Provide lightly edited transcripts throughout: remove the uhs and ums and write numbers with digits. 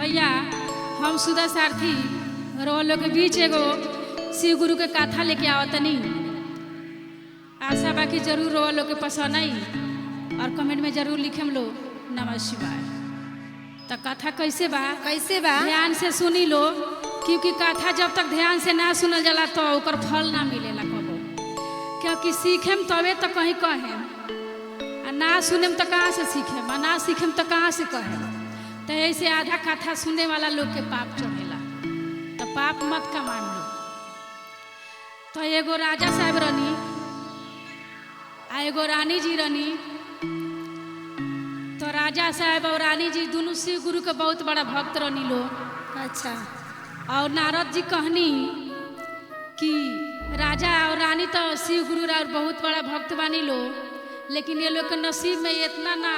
भैया हम सुधा सारथी रो लोग के बीच एगो शिव गुरु के कथा लेके आवतनी। आशा बाकी जरूर रो लोग के पसंद आई और कमेंट में जरूर लिखेम लो नमः शिवाय। तो कथा कैसे बा ध्यान से सुनी लो, क्योंकि कथा जब तक ध्यान से ना सुनल जाला तो ओकर फल ना मिलेला कबो। क्योंकि सीखेम तबे तो कहीं कहेम, ना सुनेम तो कहाँ से सीखेम, ना सीखेम तो कहाँ से कहेम। तो ऐसे आधा कथा सुनने वाला लोग के पाप चढ़ेला, तो पाप मत कमान लो। तो एगो राजा साहब रनी आ एगो रानी जी रनी। तो राजा साहब और रानी जी दोनों शिव गुरु के बहुत बड़ा भक्त रनी लो। अच्छा। और नारद जी कहनी कि राजा और रानी तो शिव गुरु और बहुत बड़ा भक्त बानी लो, लेकिन ये लोग के नसीब में इतना ना,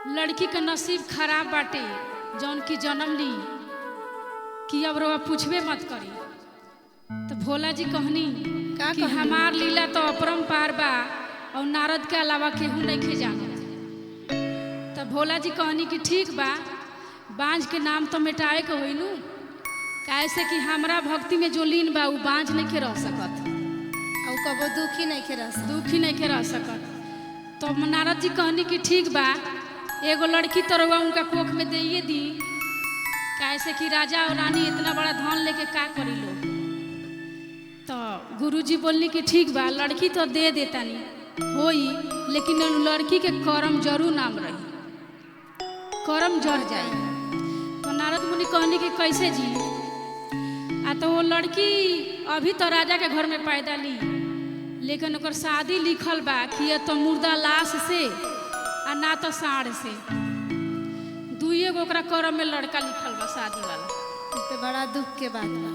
लड़की के नसीब खराब बाटे जौन की जन्म ली कि अब रो पूछबे मत करी। तो भोला जी कहनी कि हमार लीला तो अपरंपार बा और नारद के अलावा केहू नहीं खे जानत। तो भोला जी कहनी कि ठीक बा, बांझ के नाम तो मिटाए के होई नू, कैसे कि हमरा भक्ति में जो लीन बा वो बांझ नहीं के रह सकत और कबो दुखी नहीं के रह सकत। तो नारद जी कहनी कि ठीक बा, एगो लड़की तो रउआ उनका कोख में दे दी, कैसे कि राजा और रानी इतना बड़ा धन लेके का करी लो। तो गुरुजी बोलनी कि ठीक बा, लड़की तो दे देतानी होई, लेकिन लड़की के करम जरूर नाम रही, करम जर जाए। तो नारद मुनि कहनी कि कैसे जी? तो वो लड़की अभी तो राजा के घर में पैदा ली, लेकिन ओकर शादी लिखल बा कि ये तो मुर्दा लाश से आ ना तो साढ़ से, दुइये गो ओकरा करम में लड़का लिखल बा शादी वाला। तो बड़ा दुख के बात बा।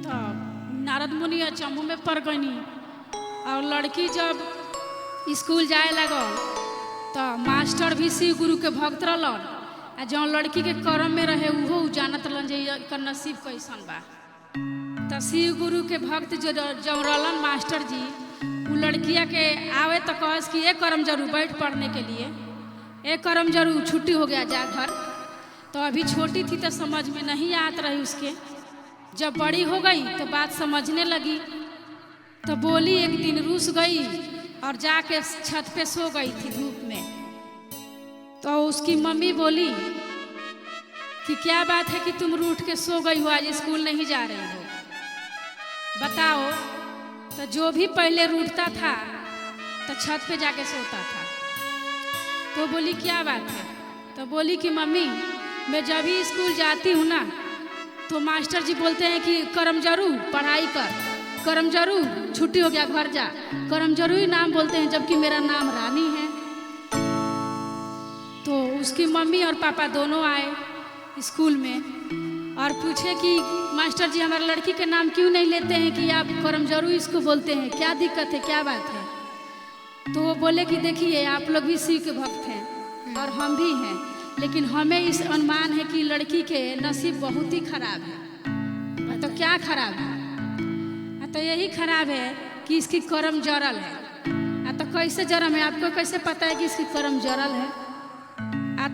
तो नारद मुनि अचंभू में पड़ गईनी। और लड़की जब स्कूल जाए लगल तो मास्टर भी शिव गुरु के भक्त रहलन, आ जौन लड़की के करम में रहे उहो जानत रहलन जे एकर नसीब कैसन बा। तो शिव गुरु के भक्त जो रहलन मास्टर जी, वो लड़किया के आवे तो कहस कि एक करम जरूर बैठ पढ़ने के लिए, एक करम जरूर छुट्टी हो गया जा घर। तो अभी छोटी थी तो समझ में नहीं आत रही उसके, जब बड़ी हो गई तो बात समझने लगी। तो बोली एक दिन रूस गई और जाके छत पे सो गई थी धूप में। तो उसकी मम्मी बोली कि क्या बात है कि तुम रूठ के सो गई हो, आज स्कूल नहीं जा रही हो, बताओ। तो जो भी पहले रूठता था तो छत पे जाके सोता था। तो बोली क्या बात है? तो बोली कि मम्मी मैं जब भी स्कूल जाती हूँ ना तो मास्टर जी बोलते हैं कि करम जरूर पढ़ाई कर, करम जरूर छुट्टी हो गया घर जा, करम जरूर ही नाम बोलते हैं, जबकि मेरा नाम रानी है। तो उसकी मम्मी और पापा दोनों आए स्कूल में और पूछे कि मास्टर जी हमारे लड़की के नाम क्यों नहीं लेते हैं कि आप करम जरूर इसको बोलते हैं, क्या दिक्कत है, क्या बात है? तो वो बोले कि देखिए आप लोग भी शिव के भक्त हैं और हम भी हैं, लेकिन हमें इस अनुमान है कि लड़की के नसीब बहुत ही खराब है। तो क्या खराब है? तो यही खराब है कि इसकी करम जरल है। तो कैसे जरम है, आपको कैसे पता है कि इसकी करम जरल है?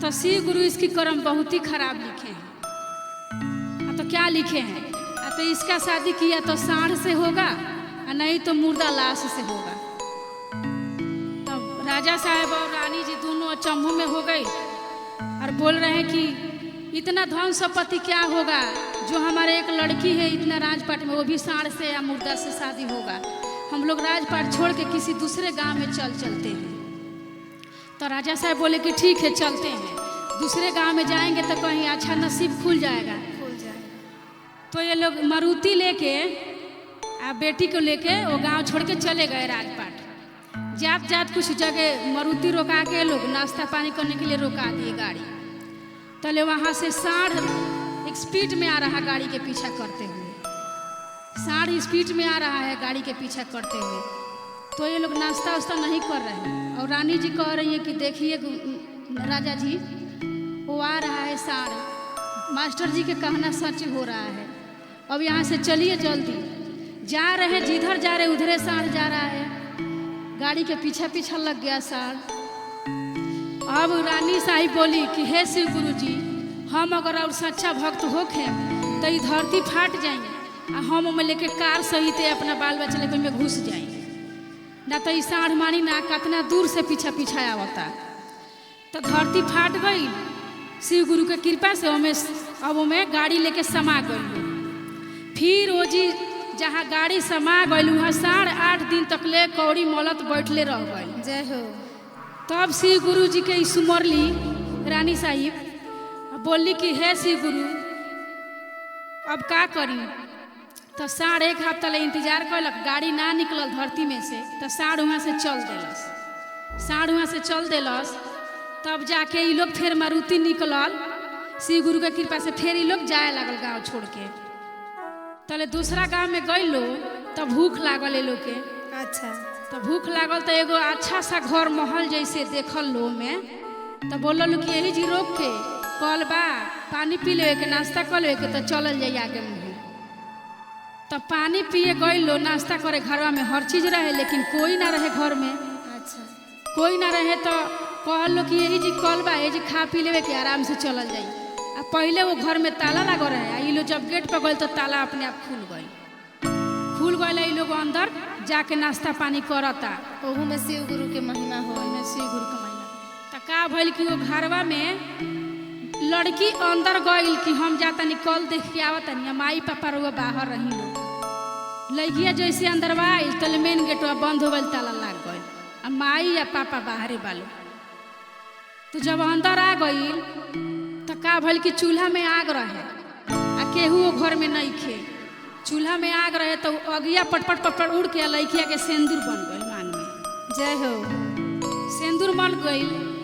तो शिव गुरु इसकी करम बहुत ही खराब लिखे हैं। तो क्या लिखे हैं? तो इसका शादी किया तो साढ़ से होगा और नहीं तो मुर्दा लाश से होगा। तब राजा साहब और रानी जी दोनों अचंभू में हो गई और बोल रहे हैं कि इतना धन संपत्ति क्या होगा जो हमारे एक लड़की है इतना राजपाट में, वो भी साढ़ से या मुर्दा से शादी होगा। हम लोग राजपाट छोड़ के किसी दूसरे गांव में चलते हैं। तो राजा साहब बोले कि ठीक है चलते हैं, दूसरे गांव में जाएंगे तो कहीं अच्छा नसीब खुल जाएगा। तो ये लोग मारुति लेके आ बेटी को लेके वो गांव छोड़ के चले गए राजपाट। जात जात कुछ जगह मारुति रोका के लोग नाश्ता पानी करने के लिए रोका दिए गाड़ी। तले वहाँ से साढ़ एक स्पीड में आ रहा गाड़ी के पीछा करते हुए, साढ़ स्पीड में आ रहा है गाड़ी के पीछा करते हुए। तो ये लोग नाश्ता वास्ता नहीं कर रहे हैं और रानी जी कह रही है कि देखिए राजा जी वो आ रहा है साढ़, मास्टर जी के कहना सच हो रहा है, अब यहाँ से चलिए जल्दी। जा रहे जिधर जा रहे उधरे साढ़ जा रहा है, गाड़ी के पीछा पीछा लग गया साढ़। अब रानी साहिब बोली कि हे शिव गुरु जी हम अगर और सच्चा भक्त होखे तो ई धरती फाट जाई आ हम ओमे लेके कार सहित अपना बाल बच्चा लेके में घुस जाई ना तो ई साढ़ मानी ना कितना दूर से पीछा पीछा आवता। तो धरती फाट गई शिव गुरु के कृपा से अब ओमे गाड़ी लेके समा गई। फिर वो जी जहाँ गाड़ी समा गई वहाँ 8.5 दिन तक ले कौड़ी मलत बैठले रह गई। जय हो। तब शिव गुरु जी के सुमरली रानी साहिब बोली कि हे शिव गुरु अब का करी। तो 1.5 हफ्ता ले इंतजार कलक, गाड़ी ना निकलल धरती में से। तो साढ़ वहाँ से चल देलस। तब जाके ये लोग फिर मारुति निकलल शिव गुरु के कृपा से। फिर ये लोग जाए लागल गांव छोड़ के। तले दूसरा गांव में गई लो तो भूख लागल ये लोग के। अच्छा। तो भूख लागल तो एगो अच्छा सा घर महल जैसे देखल लो में। तो बोलल कि यही जी रोक के कल बा पानी पी ले के नाश्ता कर ले के तो चलल जाइए आगे मुँह। तो पानी पिए गई लो, नाश्ता करे घरवा में हर चीज रहे लेकिन कोई ना रहे घर में। अच्छा। कोई ना रहे तो कहल लो कि यही जी कल बा यही जी खा पी लेवे के आराम से चलल जाई। आ पहले वो घर में ताला लगा रहे। ये लोग जब गेट पर गए तो ताला अपने आप खुल गई। ये लोग अंदर जाके नाश्ता पानी करता। ओहू में शिव गुरु के महिमा हो। में शिव गुरु के महिमा। तो का भइल कि वो घरवा में लड़की अंदर गई कि हम जाता नहीं कल देख के आवता नहीं। माई पापा रुआ बाहर रही लोग। लड़किया जैसे अंदर आयल तो मेन गेट बंद हो गई, ताला लाग गई। आ माई या पापा बाहरे बालो। तो जब अंदर आ गई तो का भइल कि चूल्हा में आग रहे आ केहू वो घर में नहीं खे। चूल्हा में आग रहे तो अगिया पटपट पटपट उड़ के लड़किया के सिंदूर बन गई मांग में। जय हो। सिंदूर बन गई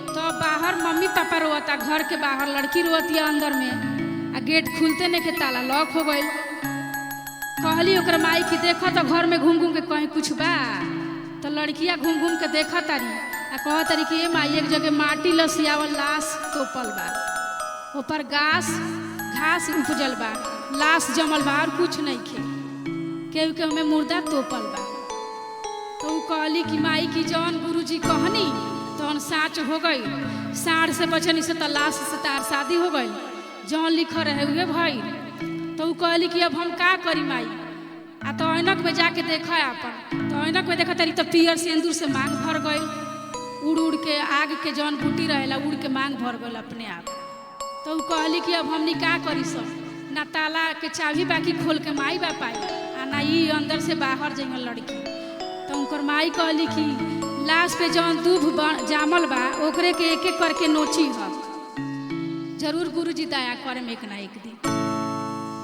तो बाहर मम्मी पापा रोता, घर के बाहर लड़की रोती अंदर में। आ गेट खुलते नहीं के ताला लॉक हो गई। कहली ओकर माई की देखा तो घर में घूम घूम के कहीं कुछ बा। तो लड़किया घूम घूम के देखा तारी आ कह तारी कि ये माई एक जगह माटी लसियावल लाश तोपल बा, ऊपर घास उपजल बा, लाश जमल बा और कुछ नहीं खे। केहू के हमें मुर्दा तोपल बा। तो वो कहली कि माई की जौन गुरु जी कहनी तौन साँच हो गई। साढ़ से बचनी से तो लाश से तार शादी हो गई। जौन लिखल रहे हुए भाई। तो वो कहली कि अब हम का करी माई। आ तो ऐनक में जाके देखा अपन। तो ऐनक में देखा तारी तो पियर सिंदूर से मांग भर गई। उड़ उड़ के आग के जौन बूटी रहेला उड़ के मांग भर गई अपने आप। तो वो कहली कि अब हमनी का करी सब। ना ताला के चाबी बाकी खोल के माई बा पाई आ ना ई अंदर से बाहर जाइए लड़की। तो उनकर माई कहली कि लाश पे जौन दूब जामल बा ओकरे के एक एक करके नोची ह। जरूर गुरुजी दया करे में एक ना एक दिन।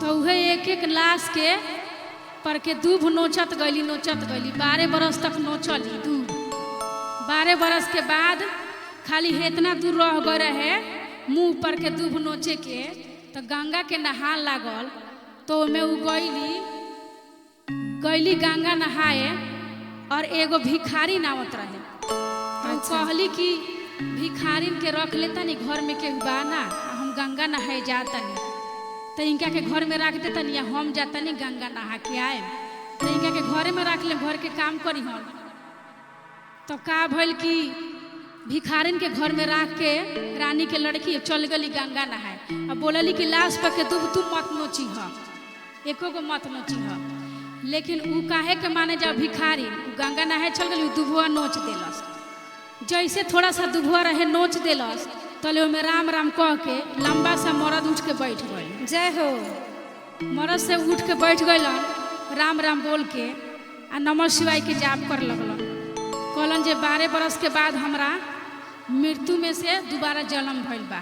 तो वह एक एक लाश के पर के दूब नोचत गईली 12 बरस तक नोचली दूब। 12 बरस के बाद खाली इतना दूर रह गए रहे मुँह पर के दूब नोचे के। तो गंगा के नहा लागल तो में उ गईली गंगा नहाए और एगो भिखारी नावत रहे। तो कहली कि भिखारिन के रख लेता नहीं घर में के बाना हम गंगा नहाए जाता नहीं। तो इनका के घर में रख देता नहीं हम जाता नहीं गंगा नहा के आए। तो इनका के घरे में रख ले घर के काम करी हम। तो का भइल कि भिखारिन के घर में रख के रानी के लड़की चल गई गंगा नहाए। अब बोलली कि लाश पर के दूब तू मत नोची ह, एको गो मत नोची ह। लेकिन उ काहे के माने जब भिखारी गंगा नहाए चल गई दुबुआ नोच देलस। जैसे थोड़ा सा दुबुआ रहे नोच देलस तले ओमे राम राम कह के लंबा सा मर्द उठ के बैठ गई। जय हो। मर्द से उठ के बैठ गईलन राम राम बोल के आ नमः शिवाय के जाप कर लगलन। कहलन जे 12 बरस के बाद हमरा मृत्यु में से दोबारा जन्म भइल बा।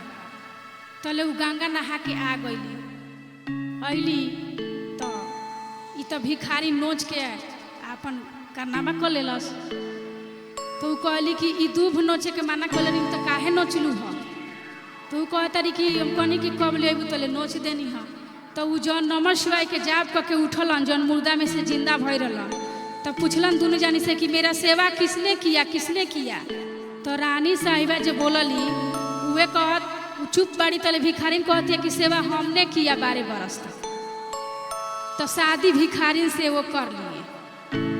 तले उ गंगा नहा के आ गईली। अली तो ई तो भिखारी नोच के अपन कारनामा कर लेलस। तो उ कहली कि ई दूब नोचे के माना कर लेनी तो काहे नोचलू ह। तो उ कहतारी कि हम कहनी कि कब ले अबू तले नोच देनी ह। तो उ जौन नमः शिवाय के जाप करके उठलन जौन मुर्दा में से जिंदा भई रहलन। तो पूछलन दोनों जानी से कि मेरा सेवा किसने किया। तो रानी साहिबा जो बोलली उहे कहत चुप बाड़ी तले भिखारिन कहती है कि सेवा हमने किया 12 बरस तक। तो शादी भिखारिन से वो कर लिए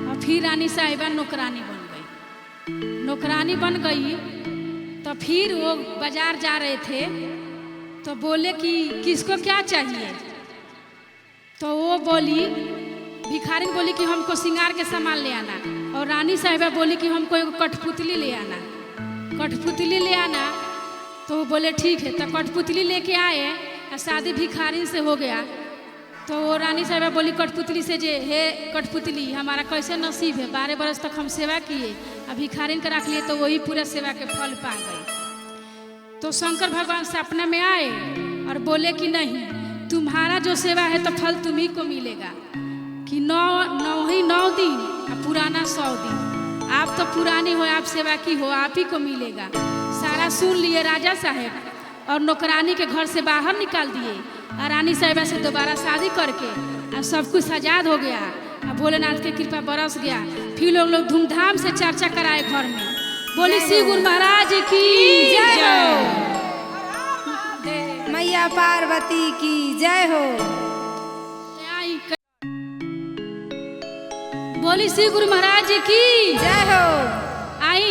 और फिर रानी साहिबा नौकरानी बन गई। तो फिर वो बाजार जा रहे थे तो बोले कि किसको क्या चाहिए? तो वो बोली, भिखारिन बोली कि हमको श्रृंगार के सामान ले आना, और रानी साहिबा बोली कि हमको एक कठपुतली ले आना, कठपुतली ले आना। तो वो बोले ठीक है। तो कठपुतली लेके आए और शादी भिखारिन से हो गया। तो वो रानी साहिबा बोली कठपुतली से, जे हे कठपुतली हमारा कैसे नसीब है, 12 बरस तक हम सेवा किए, अब भिखारिन के रख लिए तो वही पूरा सेवा के फल पा गए। तो शंकर भगवान सपना में आए और बोले कि नहीं, तुम्हारा जो सेवा है तो फल तुम्ही को मिलेगा, कि 9 दिन और पुराना 100 दिन। आप तो पुरानी हो, आप सेवा की हो, आप ही को मिलेगा। सारा सुन लिए राजा साहब और नौकरानी के घर से बाहर निकाल दिए और रानी साहिबा से दोबारा शादी करके अब सब कुछ आजाद हो गया। अब भोलेनाथ की कृपा बरस गया। फिर लोग धूमधाम से चर्चा कराए घर में। बोली श्री गुरु महाराज की जय हो, मैया पार्वती की जय हो। बोली श्री गुरु महाराज की जय हो। आई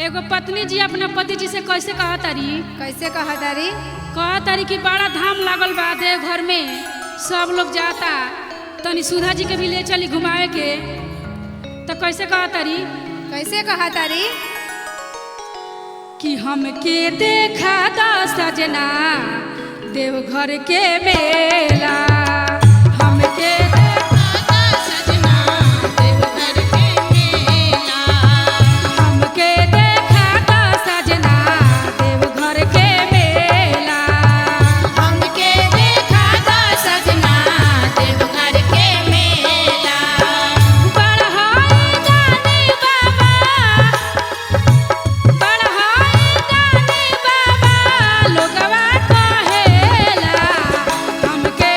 एगो पत्नी जी अपना पति जी से कैसे कहा तारी? कैसे कहा तारी? कहा तारी कि बड़ा धाम लागल बा देव घर में, सब लोग जाता, तनी सुधा जी के भी ले चली घुमावे के। तो कैसे कहा तारी? कैसे कहा तारी? कि हमके देखा दा सजना देव घर के मेला, हमके हमके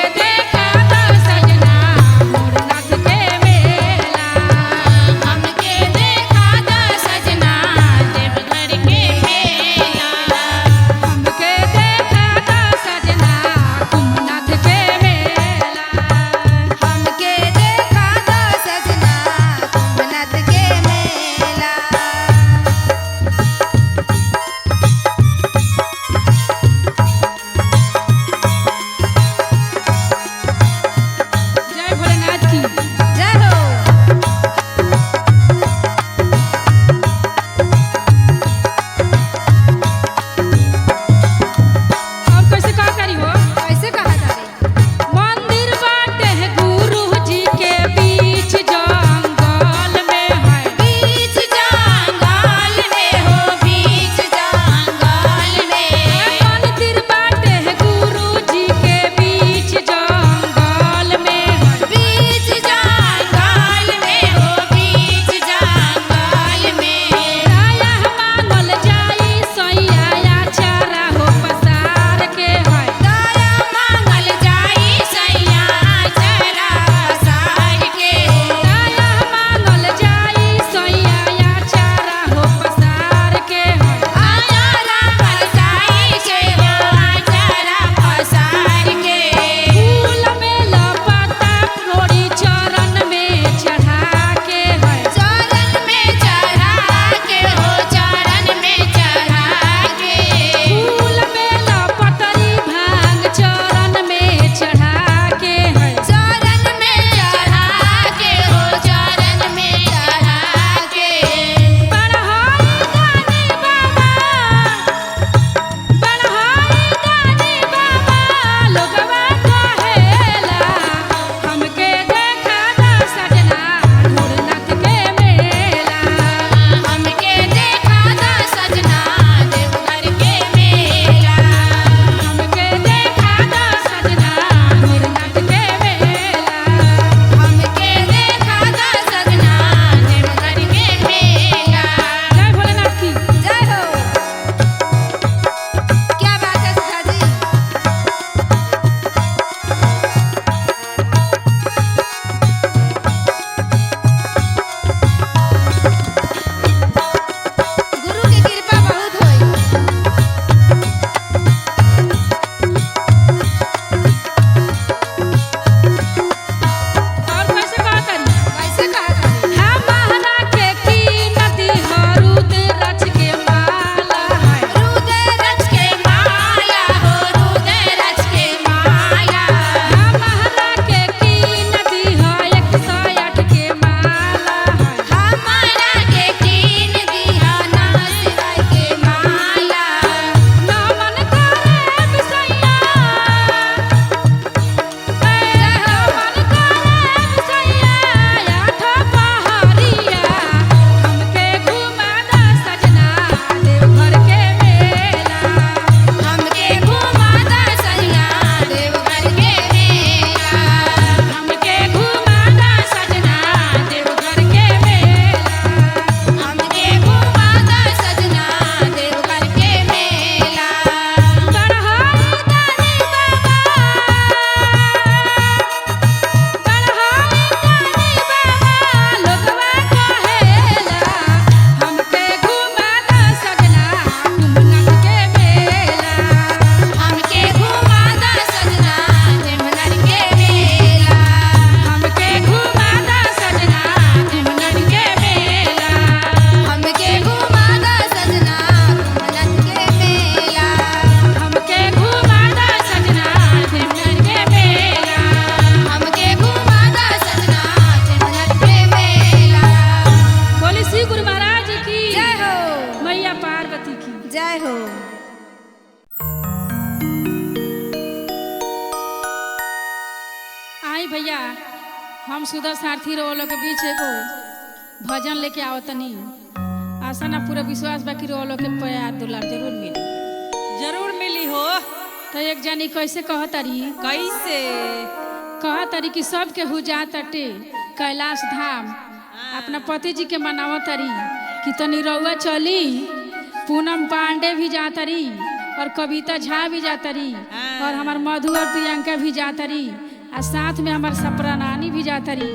जय हो। आई भैया हम सुधा सारथी रोलो के बीच एगो भजन लेके आओ तनी। आशा ना पूरा विश्वास बाकी रोलो के प्यार दुलार जरूर मिली। जरूर मिली हो। तो एक जानी कैसे कहतारी कहतारी कि सबके हो जाताटे कैलाश धाम अपना पति जी के मनावतारी कि तनी रउआ चली। पूनम पांडे भी जातारी और कविता झा भी जातारी और हमार मधु और प्रियंका भी जातारी और साथ में हमार सपरा नानी भी जातारी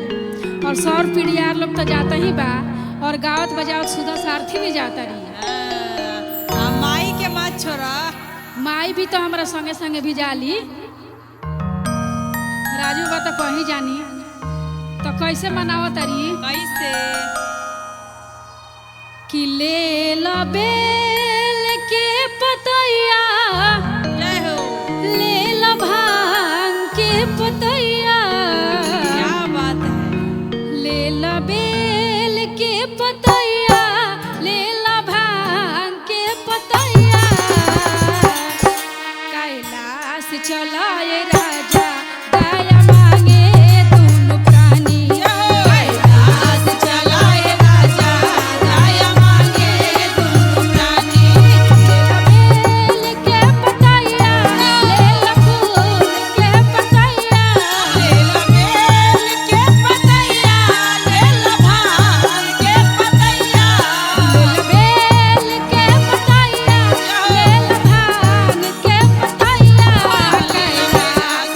और सौर पीढ़ियार लोग तो जाता ही बा और गावत बजावत सुधा सारथी भी जातारी। माई के मत छोड़ा। माई भी तो हमारा संगे संगे भी जाली। राजू बा तो कहीं जानी तो कैसे मनावतारी कैसे कि ले ला बेल के पतैया जय हो। ले ला भांग के पतैया क्या बात है। ले ला बेल के पतैया ले ला भांग के पतैया कैलाश चलाए राजा दया मांगे दोनों प्राणी। कैलाश चलाए राजा दया मांगे दोनों प्राणी। बेल के पतैया ले ला फूल के पतैया ले ला बेल के पतैया ले ला भांग के पतैया। बेल के पतैया ले ला भांग के पतैया कैलाश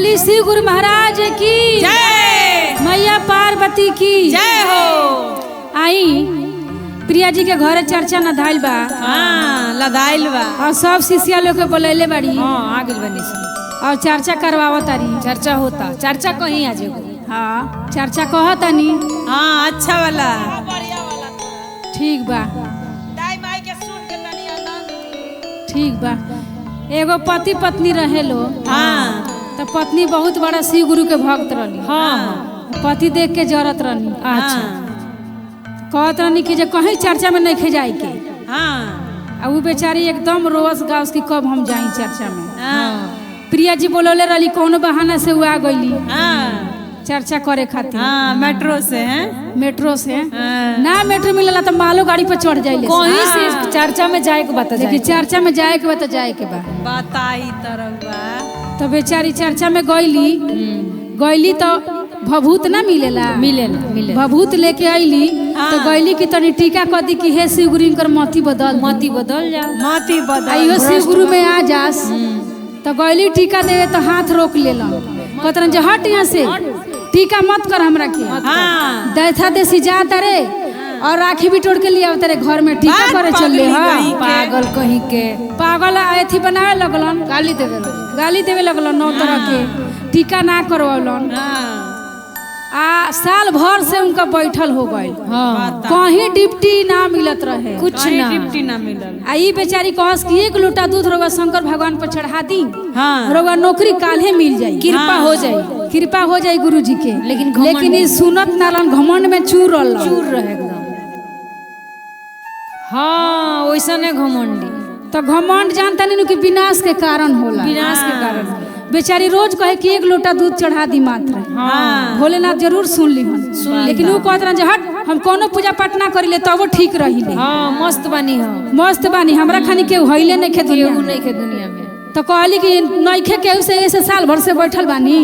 बोली शिव गुरु महाराज की जय मैया पार्वती की जय हो। आई प्रिया जी के घरे चर्चा न धाइल बा। हाँ लदाइल बा। और सब शिष्या लोग के बोलैले बाड़ी। हाँ आ गेल बनी और चर्चा करवावत तारी। चर्चा होता। चर्चा कहीं आज एगो। हाँ चर्चा कहतानी। हाँ अच्छा वाला ठीक बा ठीक बा। एगो पति पत्नी रहे लो। हाँ तो पत्नी बहुत बड़ा शिव गुरु के भक्त रहली। हाँ पति देख के जरत रहनी। अच्छा कहत रहनी कि जे कहीं चर्चा में नहीं खे जाए के। हाँ आ वो बेचारी एकदम रोस गाउस की कब हम जाई चर्चा में। हाँ प्रिया जी बोलौले रहली कोनो बहाना से वो आ गईली हाँ चर्चा करे खातिर। हाँ मेट्रो से हैं। मेट्रो से हाँ। ना मेट्रो मिलला तो मालो गाड़ी पर चढ़ जाइले। कहीं से चर्चा में जाए के बता लेकिन चर्चा में जाए के बा तो जाए के बा। बताई तरह बा। तो बेचारी चर्चा में गईली तो भभूत ना मिलेला। मिले भभूत लेके आईली तो गईली कि तनी टीका कह दी कि हे शिव गुरु इनकर मति बदल जा मती बदल। आइयो शिव गुरु में आ जास। तो गईली टीका देवे तो हाथ रोक लेला। कहतन जे हट यहाँ से टीका मत कर हमरा के। हाँ दैथा देसी जा तारे और राखी भी तोड़ के लिया तारे घर में टीका करे चले। हाँ पागल कहीं के पागल अथी बनाए लगलन गाली देवे लगलन नौ तरह के टीका ना करवलन। हाँ आ साल भर से उनका बैठल हो गए। हाँ कहीं डिप्टी ना मिलत रहे कुछ ना डिप्टी ना मिलल। आ ई बेचारी कहस कि एक लोटा दूध रोगा शंकर भगवान पर चढ़ा दी। हाँ रोगा नौकरी काल्हे मिल जाई। कृपा हो जाई। कृपा हो जाई गुरु जी के। लेकिन ई सुनत नालन घमंड में चूर रहे एकदम। हाँ वैसने घमंडी। तो घमंड जानता नहीं कि विनाश के कारण होला। विनाश के कारण बेचारी रोज कहे कि एक लोटा दूध चढ़ा दी मात्र। हाँ भोलेनाथ जरूर सुन ली लेकिन वो कहत रहे हट हम कोनो पूजा पाठ ना करिले तब ठीक रही। हाँ मस्त बानी हो। मस्त बानी हमरा खानी के हइले नहीं खे दुनिया में। तो कहली कि नइखे केहू से ऐसे साल भर से बैठल बानी।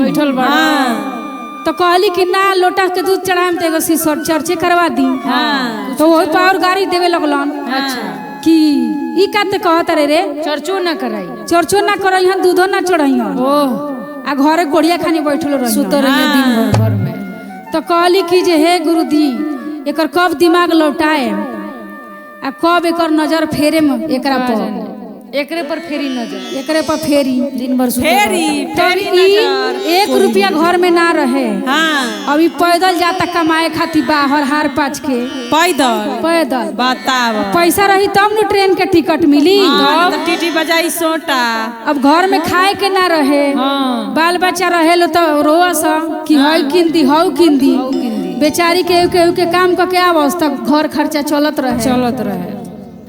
तो कहली कि ना लोटा के दूध चढ़ाएम तो एगो सिसर चर्चे करवा दी। तो वही पावर गाड़ी देवे लगलन। अच्छा कि ई काते कहत रे चर्चो ना कराई। चर्चो ना करई हन दूधो ना चढ़ई हन। ओह आ घरे गोड़िया खानी बैठल रही सुतर दिन भर में। तो कहली कि जे हे गुरुजी एकर कब दिमाग लौटाए आ कब एकर नजर फेरे में एकरा पर एकरे पर फेरी नजर। एकरे पर फेरी दिन भर फेरी नजर। एक रुपया घर में ना रहे। हाँ अभी पैदल जाता कमाए खातिर बाहर हार पाच के पैदल बताओ। पैसा रही तब न ट्रेन के टिकट मिली। तो टीटी बजाई सोटा। अब घर में खाए के ना रहे। बाल बच्चा रहे लो तो रोस कि हई किंदी हऊ किंदी। बेचारी के काम करके आवस तक घर खर्चा चलत रहे।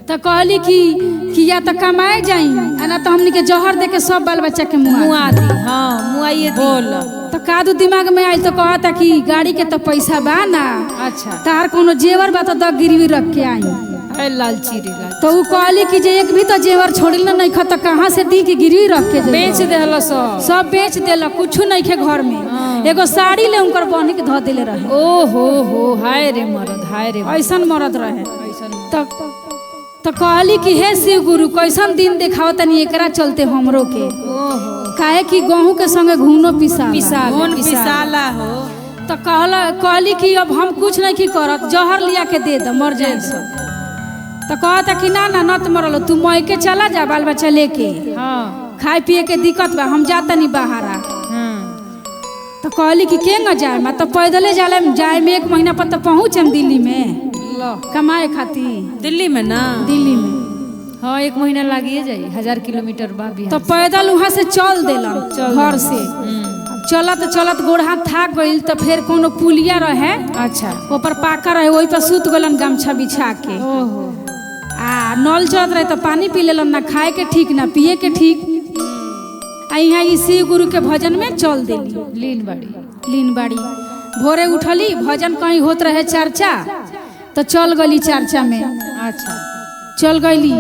तो कहली कि या तो कमाए जाई ना तो हमनी के जहर दे के सब बाल बच्चा के मुआ दी। हाँ मुआइए बोल। तो कादू दिमाग में आई तो कहता कि गाड़ी के तो पैसा बा ना। अच्छा तार कोनो जेवर बा तो द गिरवी रख के आई। लालची तो वो कहली कि जे एक भी तो जेवर छोड़िल नहीं खा तो कहाँ से दी कि गिरवी रख के बेच देहल सब बेच देल कुछ नहीं खे घर में। एगो साड़ी ले उनकर बहनी के धो देले रहे। ओहो हाय रे मरद ऐसन मरद रहे। तो कहली कि हे शिव गुरु कैसन दिन देखाओ तनी एकरा चलते हमरो के। काहे कि गेहूं के संगे घूनो पिसाला हो। तो कहली कि अब हम कुछ नहीं की करत जहर लिया के दे दो मर जाए सब। तो कहता कि ना ना नत मरलो तू मई के चला जा बाल बच्चा लेके। खाए पिए के दिक्कत बा हम जाता नहीं बाहरा। तो कहली कि के न जाए मैं तो पैदले जाए में 1 महीना पर तो पहुँचम दिल्ली में कमाए खातिर। दिल्ली में ना दिल्ली में हाँ 1 महीना लागिए जाई 1000 किलोमीटर बा बिहार। तो पैदल वहाँ से चल देलन घर से। चलत गोड़ हाथ थाक गइल तो फिर कोनो पुलिया रहे। अच्छा ऊपर पाका रहे वही पर सुत गलन गमछा बिछा के। आ नल चलत रहे तो पानी पी लेलन ना खाए के ठीक ना पिए के ठीक। आ यहाँ शिव गुरु के भजन में चल देली लीन बाड़ी। भोरे उठली भजन कहीं होत रहे चर्चा तो चल गली चर्चा में। अच्छा चल गईली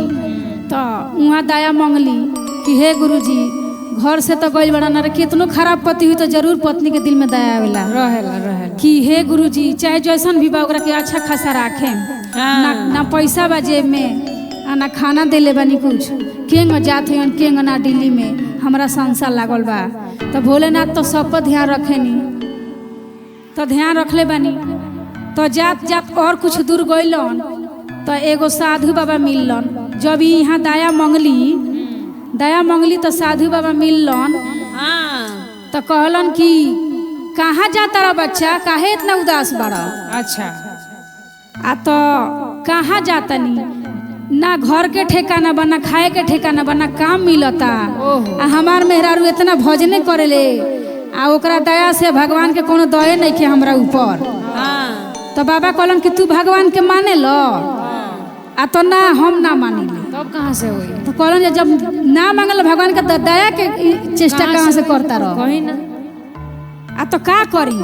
तो वहाँ दया मांगली कि हे गुरुजी घर से तो गई बड़ा ना कितनो खराब पति हुई तो जरूर पत्नी के दिल में दया आवेला रहेला कि हे गुरुजी चाहे जैसन भी बा ओकरा के अच्छा खासा राखे। ना पैसा बा जेब में ना खाना देले बानी कुछ केंग जात हन केंग ना दिल्ली में हमरा संसार लागल बा तो भोलेनाथ तो सब पर ध्यान रखेनी, तो ध्यान रखले बानी। तो जात जात और कुछ दूर गइलन तो एगो साधु बाबा मिललन। जब यहाँ दया मंगली तो साधु बाबा मिललन। तो कहलन कि कहाँ जाता रहा बच्चा, काहे इतना उदास बड़ा? अच्छा। आ तो कहाँ जाता नी, ना घर के ठेकाना बा, ना खाए के ठेकाना बा, ना काम मिलता। आ हमार मेहरारू इतना भजने करेले, आ ओकरा दया से भगवान के कोनो दये नहीं के हमरा ऊपर। तो बाबा कहलन कि तू भगवान के माने लो? आ तो ना, हम ना मानिले। तब कहाँ से हुई? तो कहलन जब ना मांगल भगवान के दया के चेष्टा कहाँ से करता रह? कहीं ना। आ तो का करी?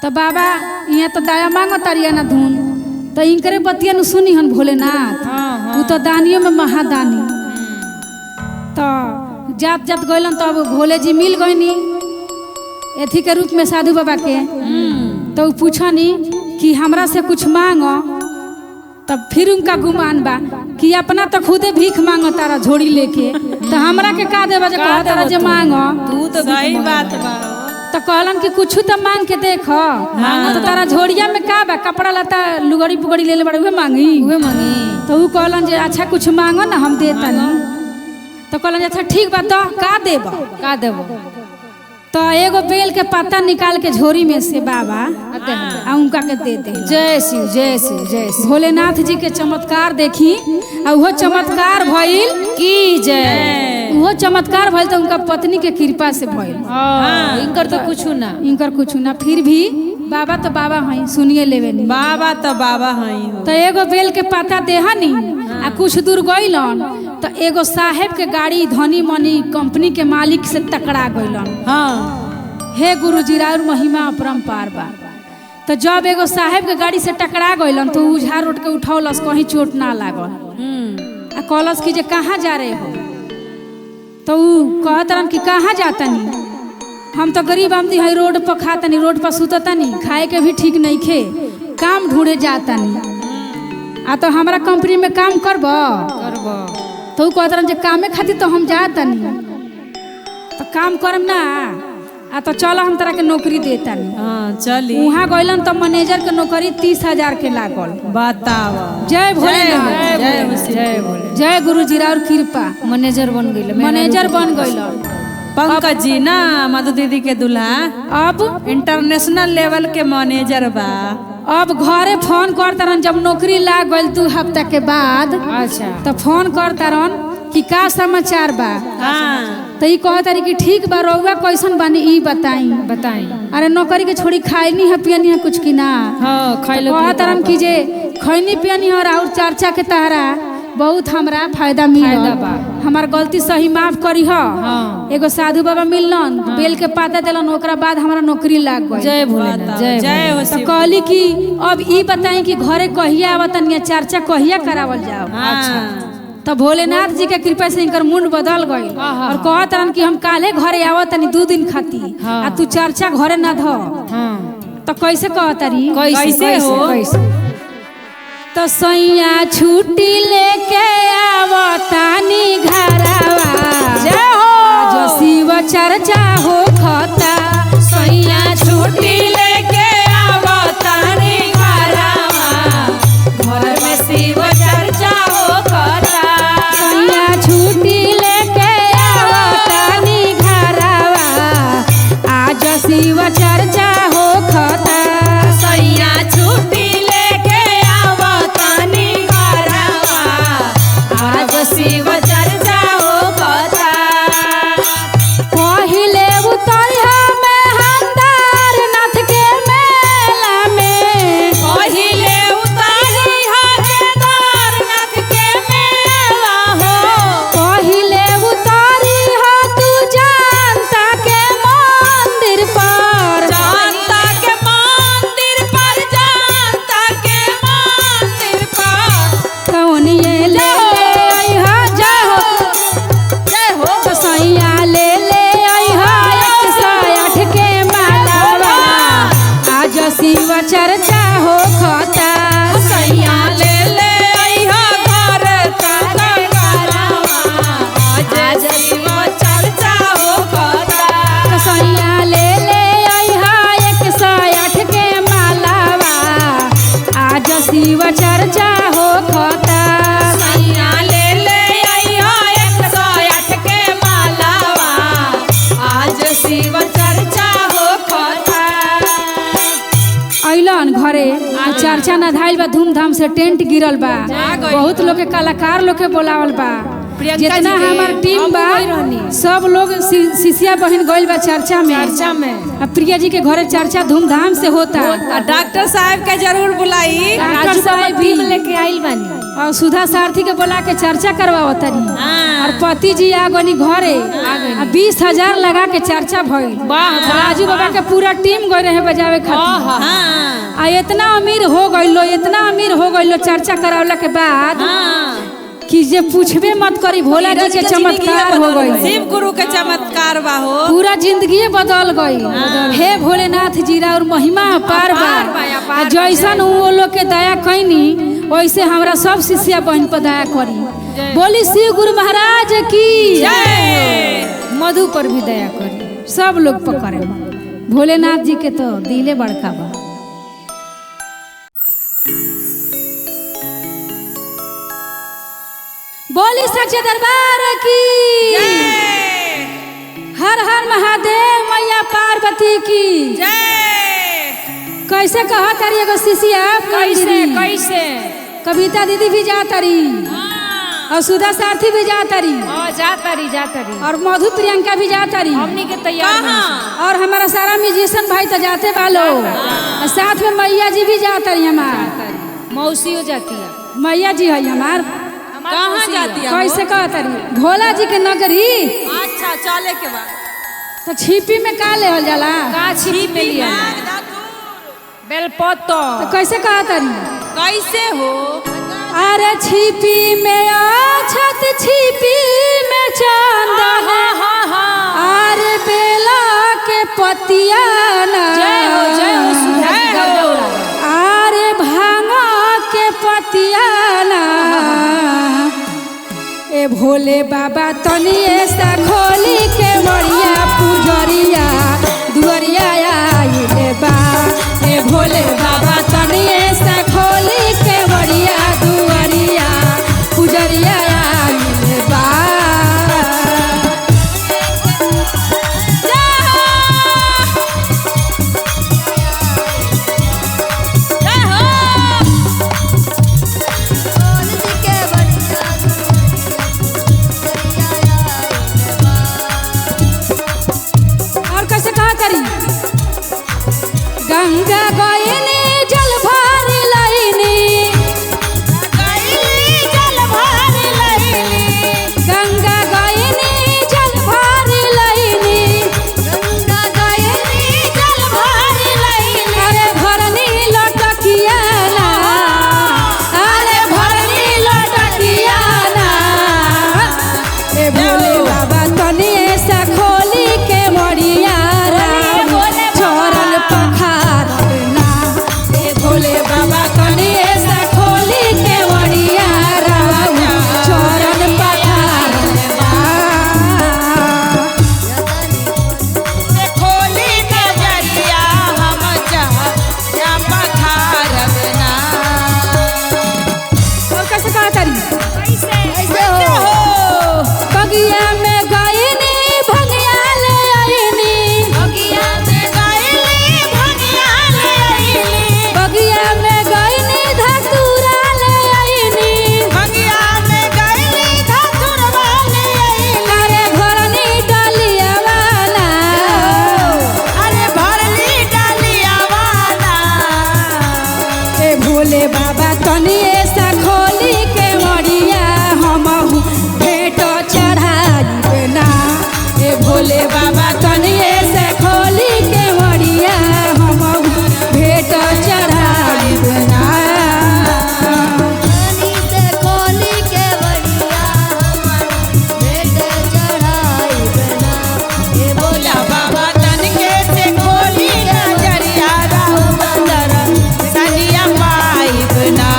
तो बाबा यहाँ तो दया मांगो तारिया ना धुन, तो इनकरे बतिया न सुनी हन भोलेनाथ। तू तो दानियों में महादानी। तो जात जात गइलन तो अब भोले जी मिल गईनी एथी के रूप में साधु बाबा के। तो पूछनी कि हमरा से कुछ मांगो। तब फिर उनका गुमान बा कि अपना तो खुदे भीख मांगो तारा झोड़ी लेके, तो हमरा के का देबा जे कह तारा जे मांगो? तू तो सही बात बा। तो कहलन कि कुछ तो मांग के देखो। तो तारा झोड़िया में का बा? कपड़ा लता लुगड़ी पुगड़ी ले ले बड़े, उहे मांगी। तो ऊ कहलन जे अच्छा कुछ मांगो ना, हम देतानी। तो कहलन अच्छा ठीक बा, तो का देबो? तो एगो बेल के पत्ता निकाल के झोरी में से बाबा आ उनका के दे दे। जय शिव जय शिव जय शिव। भोलेनाथ जी के चमत्कार देखी, आ वो चमत्कार भइल की जय। वो चमत्कार भइल तो उनका पत्नी के कृपा से भइल। इनकर तो कुछ ना, इनकर कुछ ना। फिर भी बाबा तो बाबा हई, सुनिए लेवे नी। बाबा तो बाबा हई हो। तो एगो बेल के पत्ता देहनी आ कुछ दूर गइलन तो एगो साहेब के गाड़ी धनी मनी कंपनी के मालिक से टकरा गइलन। हे गुरुजी राउर महिमा अपरंपार बा। तो जब एगो साहेब के गाड़ी से टकरा गइलन तो उझार उठ के उठौलस, कहीं चोट ना लागल। आ कहलस कि जे कहाँ जा रहे हो? तो ऊ कहत रहन कि कहाँ जातनी, हम तो गरीब आदमी है, रोड पर खातनी, रोड पर सुततनी, खाए के भी ठीक नहीं खे, काम ढूंढे जातनी। आ तो हमारा कंपनी में काम करब? तो ऊ कहत रहन जे कामे खातिर तो हम जातनी, तो काम करम ना। आ तो चलो हम तरह के नौकरी देतानी। चली। वहाँ गइलन तो मैनेजर के नौकरी 30,000 के लागल। बताव। जय भोलेनाथ, जय भोले। जय गुरुजी राउर कृपा। मैनेजर बन गइल। मैनेजर बन गइलन। पंकज जी ना, मधु दीदी के दूल्हा अब इंटरनेशनल लेवल के मैनेजर बा। अब घरे फोन करतारन, जब नौकरी लाग गइल 2 हफ्ता के बाद। अच्छा। तो फोन करतारन कि का समाचार बा? तो ई कहतारी कि ठीक बा, रउआ कैसन बानी ई बताई। अरे नौकरी के छोड़ी खाइनी है पियनी है कुछ की ना? कहतारन कि जे खैनी पियनी है और चर्चा के तहरा बहुत हमरा फायदा मिलल। हमार गलती सही माफ करी हो। एगो साधु बाबा मिललन, बेल के पाता देलन, ओकरा बाद हमारा नौकरी लाग गई। जय भोलेनाथ, जय हो। तो कहली कि अब ई बताई कि घरे कहिया आवतन, या चर्चा कहिया करावल जाओ? तो भोलेनाथ जी के कृपा से इनकर मुंड बदल गई और कहत रहन कि हम काले घरे आवतनी 2 दिन खाती, आ तू चर्चा घरे ना धो। तो कैसे कहतारी? कैसे हो? तो सैया छुट्टी लेके आवतानी घरवा। जय हो। जो शिव चर्चा हो खता। सैया छुट्टी लेके आवतानी घरवा, घर में शिव चर्चा हो खता। सैया छुट्टी लेके आवतानी घरवा, आज शिव चर्चा हो खता। सैया छुट्टी लेके आवतानी घरवा, आज शिव चर्चा हो खता। पहिले उतरिया में हंदार नाथ के मेला में। पहिले उतारी हकेदार नाथ के मेला हो। पहिले उतारी हा तू जानता के मंदिर पर। जानता के मंदिर पर, जानता के मंदिर पर। कौन ये ले आई हा जाहो? जय हो। तो सैया ले आई हा 108 के मालावा, आज शिव चर्चा हो खता। सैया ले आई हा घर का गंगारावा, आज शिव चर्चा हो खता। सैया ले ले अइहा 108 के मालावा आज शिव चर्चा हो खता सैया ले ले अइहा 108 के मालावा आज शिव चर्चा हो खता। अइलन घरे चर्चा न धाइल बा धूमधाम से टेंट गिरल बा बहुत लोग के कलाकार लोग के बोलावल बा जितना हमार टीम बा सब लोग शिष्या बहन गइल बा चर्चा में प्रिया जी के घरे चर्चा धूमधाम से होता डॉक्टर साहब के जरूर बुलाई डॉक्टर साहब भी लेके आइल बानी और सुधा सारथी के बोला के चर्चा करवाओ तनी और पति जी आ गनी घरे 20,000 लगा के चर्चा भइल राजू बाबा के पूरा टीम गए रहे बजावे खातिर आ इतना अमीर हो गइलो चर्चा करावला के बाद कि जे पूछबे मत करी भोला जी के चमत्कार हो गई शिव गुरु के चमत्कार बा हो पूरा जिंदगी बदल गई हे भोलेनाथ जी और महिमा अपार बा जैसन वो लोग के दया कैनी वैसे हमरा सब शिष्या बहन पर दया करी बोली शिव गुरु महाराज की मधु पर भी दया करी सब लोग पर करे भोलेनाथ जी के तो दिले बड़का बा। बोली सच्चे दरबार की हर हर महादेव मैया पार्वती की कैसे कहा तारी एगो शिष्या कैसे कविता दीदी भी जा तारी और सुधा सारथी भी जा तारी जातरी और मधु प्रियंका भी जा तारी हमनी के तैयार और हमारा सारा म्यूजिशियन भाई तो जाते वालो और साथ में मैया जी भी जा तारी हमार मौसी जाती है मैया जी है हमार कहाँ जाती है कैसे कहा तारी भोला जी के नगरी अच्छा चले के बाद तो छिपी में का लेवल जाला का छिपी में लिया बेलपत्र तो कैसे कहा तारी कैसे हो अरे छिपी में अछत छिपी में चंदन अरे बेला के पतिया जय हो सुधा अरे भांगा के पतिया ए भोले बाबा तनिए सा खोली के मरिया पुजरिया दुआरिया आइले बा ए भोले बाबा तनिए सा खोली के मरिया दुआरिया पुजरिया आइले बा। और कैसे कहा करी गंगा गयनी जल भर लईनी गंगा गयनी जल भर लईनी अरे भरनी लटकिया ना अरे भरनी लटकिया ना ए भोले बाबा तनिए सा खोली के मरिया चरण पखार ना ए भोले बाबा तनिए सा खोली के मरिया चरण पखार खोली के जरिया हम चाह पखारब ना और कैसे कहा तारी कैसे हो बगिया में गईनी भगिया ले आईनी बगिया में बगिया में गईनी धतूरा ले आईनी अरे भरनी डलिया वाला अरे भरली डालिया वाला ए भोले बाबा तनिए सा खोली के मरिया हमहु भेंट चढ़ाई ना ए भोले बाबा तनिए से खोली के मरिया हमहु भेंट चढ़ाई ना भोला बाबा तन के से खोली के जरिया राम मंदिर सजिया पाइब ना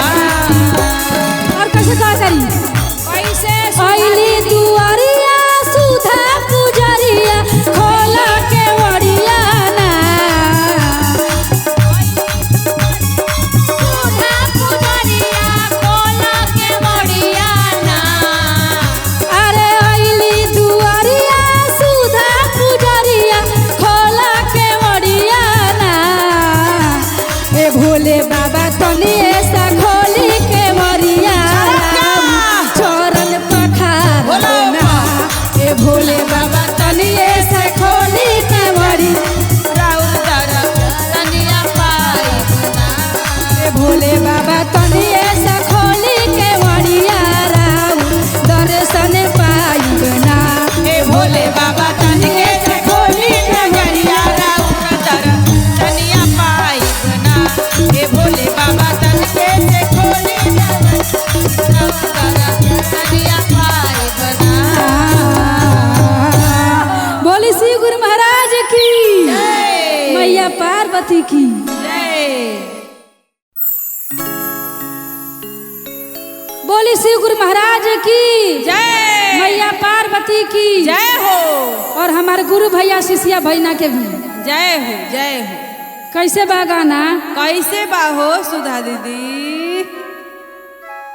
मैया पार्वती की जय। बोली शिव गुरु महाराज की जय। मैया पार्वती की जय हो। और हमारे गुरु भैया शिष्या भैया के भी जय हो जय हो। कैसे बा गाना? कैसे बा हो सुधा दीदी?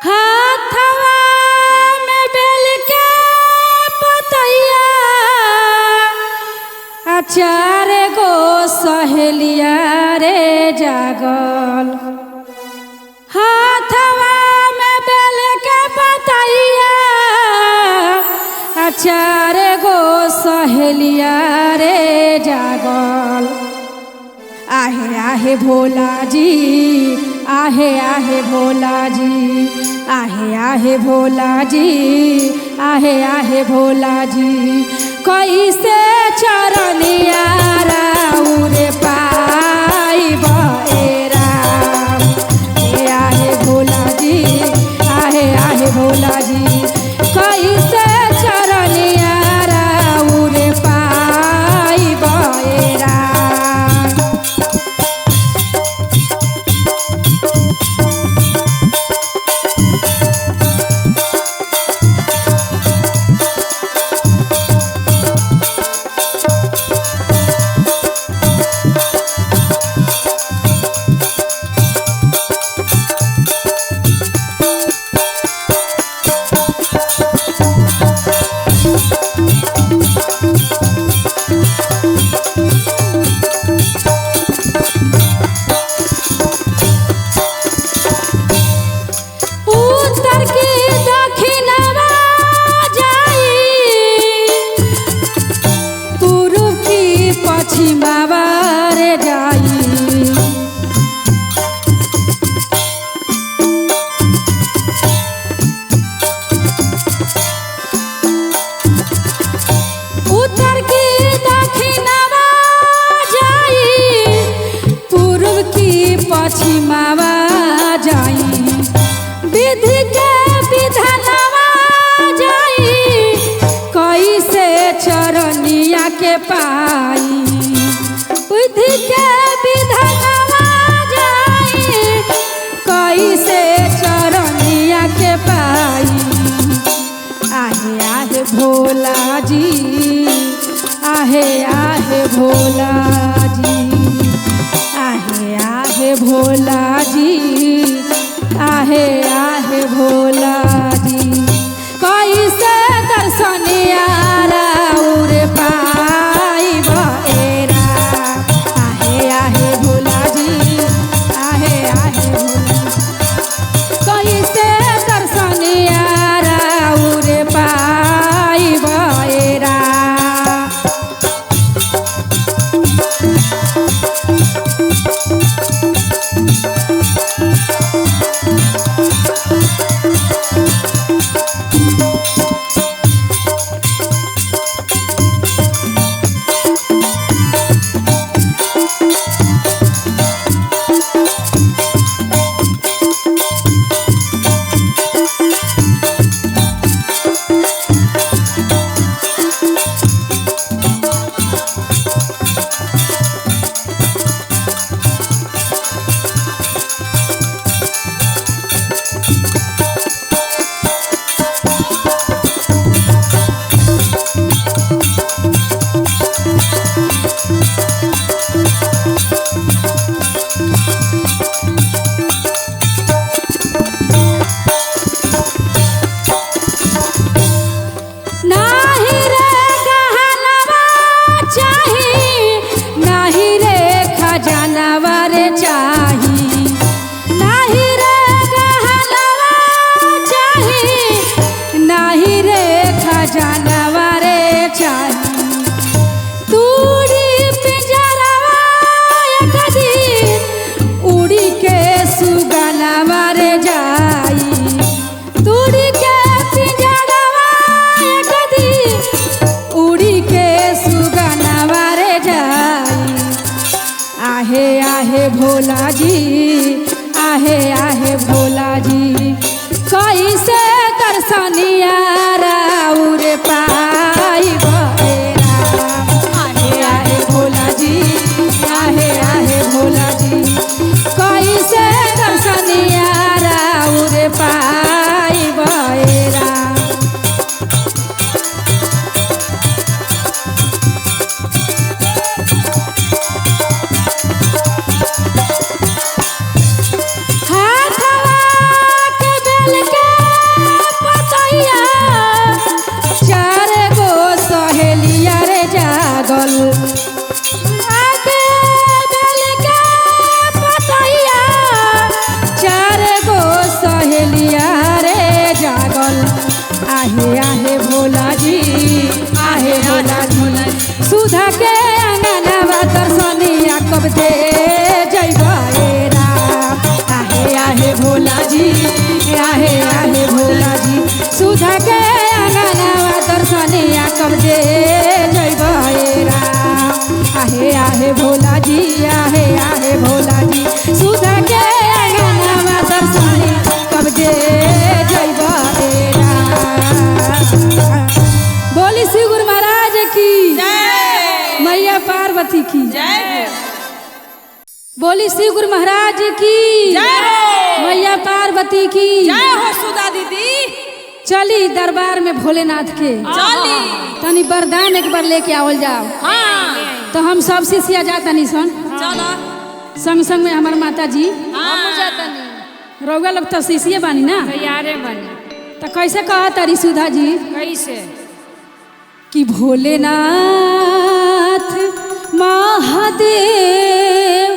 हाथवा में बेल के पतैया चार गो सहेलिया रे जागल। हाथवा में बेल के पतैया चार गो सहेलिया रे जागल। आहे आहे भोला जी, आहे आहे भोला जी, आहे आहे भोला जी, आहे आहे भोला जी। कैसे चरनिया राउर पाइब ए राम। आहे भोला जी, आहे आहे भोला जी। कैसे चरनिया राउर पाइब ए राम। पश्चिमावा जाई विधि के विधानवा जाई। कैसे चरनिया के पाई विधि के विधानवा जाई। कैसे चरनिया के पाई। आहे आहे भोला जी, आहे आहे भोला जी, आहे आहे भोला जी, आहे आहे भोला जी। कैसे दर्शनिया राउर पाइब ए राम। आहे आहे भोला जी, आहे आहे भोला जी। कैसे दर्शनिया राउर पाइब ए राम। भोला जी, आहे आहे भोला जी। कैसे दर्शनिया राउर पाइब ए राम। आहे आहे भोला जी, आहे आहे भोला जी आहे भोला जी सुधा के अंगनावा दर्शनी कब दे जइबा बोली श्री गुरु महाराज की जय मैया पार्वती की जय बोली श्री गुरु महाराज की जय हो मैया पार्वती की जय हो सुधा दीदी चली दरबार में भोलेनाथ के चली तनी वरदान एक बार लेके आवल जाओ हाँ तो हम सब शिष्या जाता निसन चलो संग संग में हमार माता जी हाँ रउआ लोग तो शिष्य बानी ना तैयारे बनी तो कैसे कहा तारी सुधा जी कैसे कि भोलेनाथ महादेव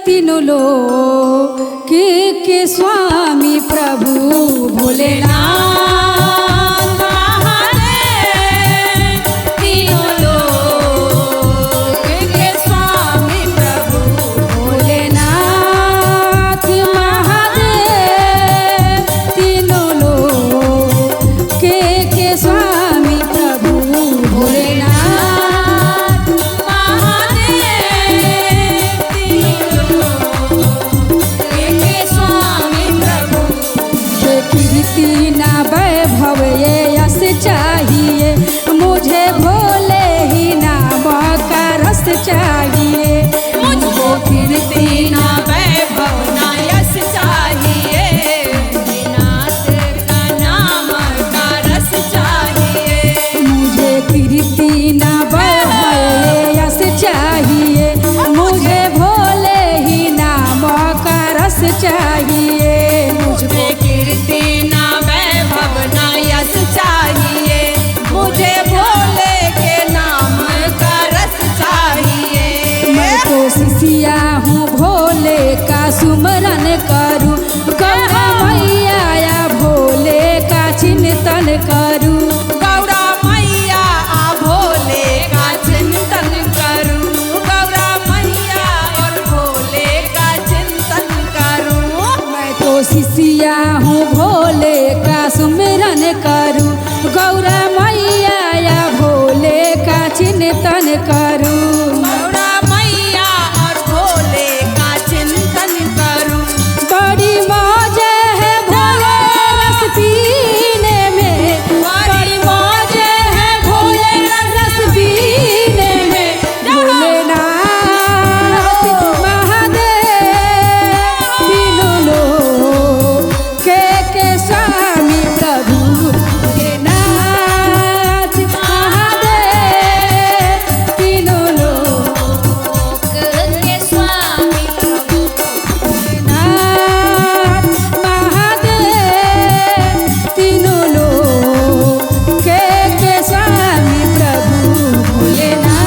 तीनों लोग के स्वामी प्रभु भोलेनाथ चाहिए मुझे भोले ही नाम का रस चाहिए मुझको कीर्ति ना वैभव ना यश चाहिए नाथ का नाम का रस चाहिए मुझे कीर्ति ना वैभव यश चाहिए मुझे भोले ही नाम का रस चाहिए मुझको कीर्ति ना वैभव ना यश चाहिए मुझे भोले के नाम का रस चाहिए मैं तो शिष्या हूँ भोले का सुमरन करूँ कहा मैया या भोले का चिंतन करूँ गौरा मैया आ भोले का चिंतन करूं गौरा मैया और भोले का चिंतन करूं मैं तो शिष्या हूँ भोले का सुमिरन करूँ गौरा मैया या भोले का चिंतन करूँ गौरा मैया और भोले का चिंतन करूं बड़ी मौज है भोले रस पीने में बड़ी मौज है भोले रस पीने में भोलेनाथ महादेव तीनों लोग के स्वामी प्रभु भोलेनाथ महादेव तीनों लोग के स्वामी प्रभु नाथ महादेव तीनों लोग के स्वामी प्रभु भोलेनाथ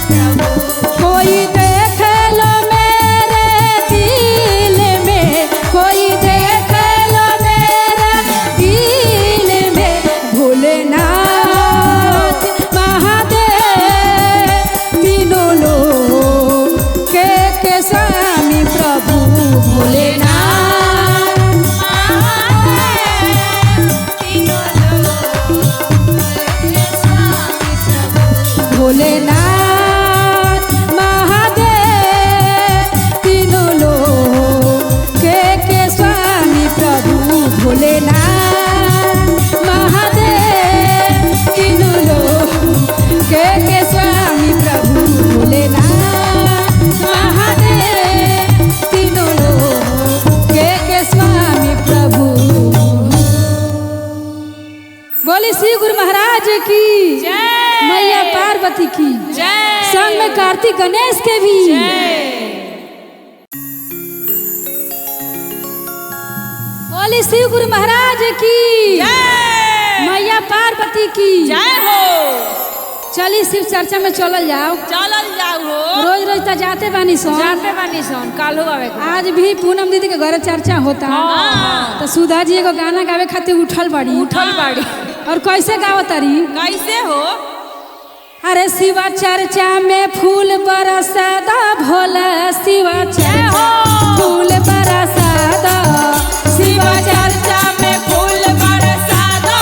कोई देख लो मेरे दिल में कोई देख लो मेरे दिल में भोलेनाथ महादेव तीनों लोग के स्वामी प्रभु भोलेनाथ भोलेनाथ महादेव तीनों लोग के स्वामी प्रभु भोलेनाथ महादेव तीनों लोग के स्वामी प्रभु भोलेनाथ महादेव तीनों लोग के स्वामी प्रभु बोली श्री गुरु महाराज की जय मैया पार्वती की जय संग में कार्तिक गणेश के भी बोली श्री गुरु महाराज की जय मैया पार्वती की जय हो चली शिव चर्चा में चलल जाओ चलल जाओ हो रोज रोज तो जाते बानी सोन जाते बानी सोन कालू आवे आज भी पूनम दीदी के घर चर्चा होता हाँ। तो सुधा जी एगो गाना गावे खातिर उठल बाड़ी और कैसे गावत तारी कैसे हो अरे शिवा चर्चा में फूल बरसादा भोला शिवा चर्चा फूल बरसादा शिव चर्चा में फूल बरसादा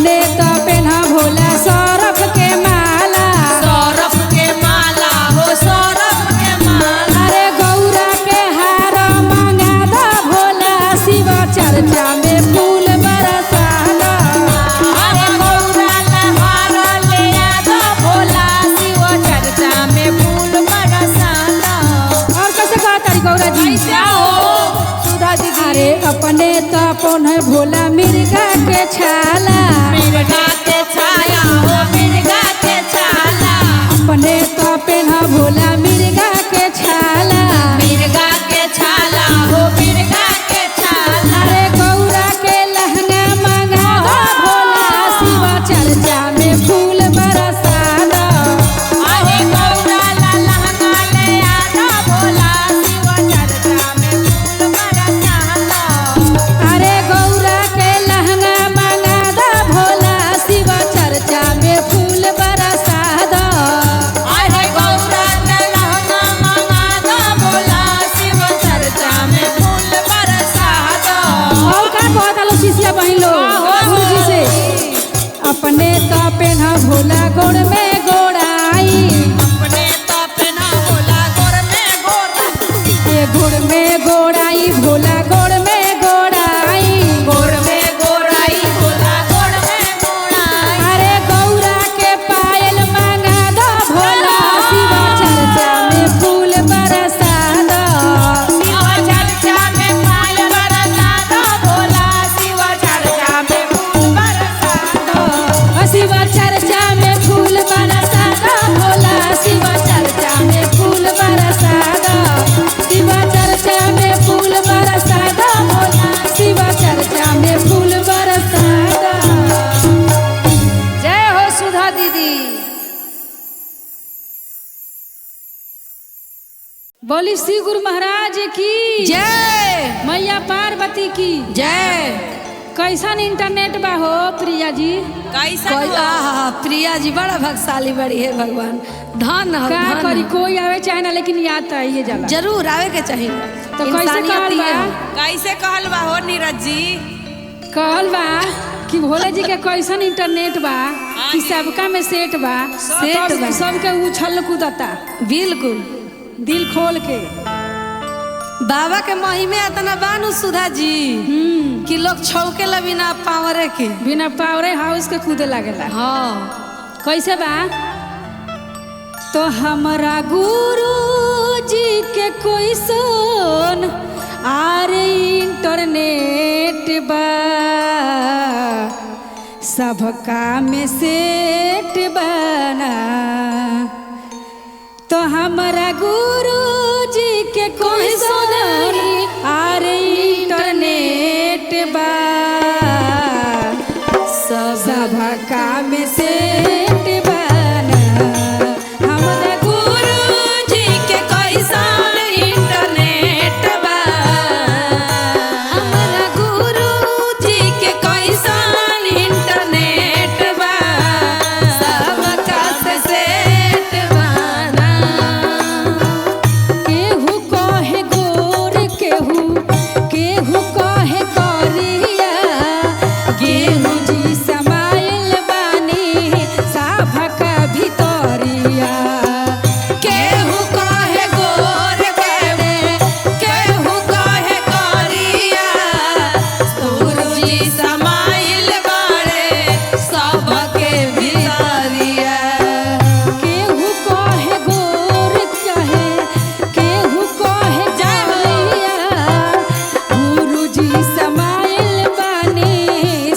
अपने तो पेन्हा भोला सौरभ के माला, सौरभ के माला हो सौरभ के माला। अरे गौरा के हार मांगा दो भोला, शिव चर्चा में फूल बरसाना। अरे गौरा लहार ले आ दो भोला, शिव चर्चा में फूल बरसाना। और कैसे कहा तारी गौरा जी? कैसे हो सुधा दीदी? अरे अपने तो पेन्हा भोला मिर्गा के छाला, मिर्गा के छाया हो मिर्गा के छाला। अपने तो पेन्हा भोला मिर्गा के छाला, मिर्गा के छाला हो मिर्गा के छाला। अरे गौरा के लहंगा मंगा दो भोला, शिव चर्चा में फूल बरसाना। अरे गौरा लहंगा ले आ दो भोला, शिव चर्चा में फूल बरसाना। अरे गौरा के लहंगा मंगा दो भोला, शिव चर्चा में फूल बरसा दो। अरे गौरा लहंगा मंगा दो भोला, शिव चर्चा में फूल बरसा दो। और का कहत आलो शिष्या बहिन लोग गुरुजी से? अपने तो पेन्हा भोला गोड़ में गोड़ाई, अपने तो पेना भोला गोर में गोरा, ये गोड़ में गोड़ाई भोला गोड़ में गोड़ाई। गोर में गोराई भोला गोर में गोराई। अरे गौरा के पायल मंगा दो भोला, शिव चर्चा में फूल बरसा दो। शिव चर्चा में फूल बरसा दो भोला, शिव चर्चा में फूल बरसा दो। शिव चर्चा में फूल बरसा दो भोला, शिव चर्चा में फूल बरसा दो। शिव चर्चा में फूल बरसा दो भोला, शिव चर्चा में फूल बरसा दो। जय हो सुधा दीदी। बोली श्री गुरु महाराज की जय मैया पार्वती की जय। कैसन इंटरनेट बा हो प्रिया जी? प्रिया जी बड़ा भाग्यशाली बड़ी है, भगवान धन हो, का धन करी हो। कोई आवे चाहे ना, लेकिन याद तो आइए जाला। जरूर आवे के चाहिए। तो कैसे इंसानियत कहल ये बा? है। कैसे कहल बा हो नीरज जी? कहल बा कि भोले जी के कैसन इंटरनेट बा कि सबका में सेट बा, सेट बा। सबके उछल कूदता बिल्कुल दिल खोल के। बाबा के महिमे इतना बानू सुधा जी कि लोग छौके ला बिना पावरे के। बिना पावरे हाउस के कूदे लागेला। हाँ कैसे बा? तो हमरा गुरु जी के कोई सोन आरे इंटरनेट बा, सबका में सेट बना। तो हमरा गुरु जी के कोई सोन आरे इंटरनेट बा, सबका में सेट बना। हमरा गुरु जी के कैसन इंटरनेट बा, हमरा गुरु जी के कैसन इंटरनेट बा, सबका से सेट बना। केहू कहे गोर, केहू केहू कहे करिया, केहू जी समाइल बानी सबका भितरिया। केहू कहे गोर बड़े, केहू कहे करिया, गुरु जी समाइल बड़े सबके भितरिया। केहू कहे गोर कहे, केहू कहे जइया, गुरु जी समाइल बानी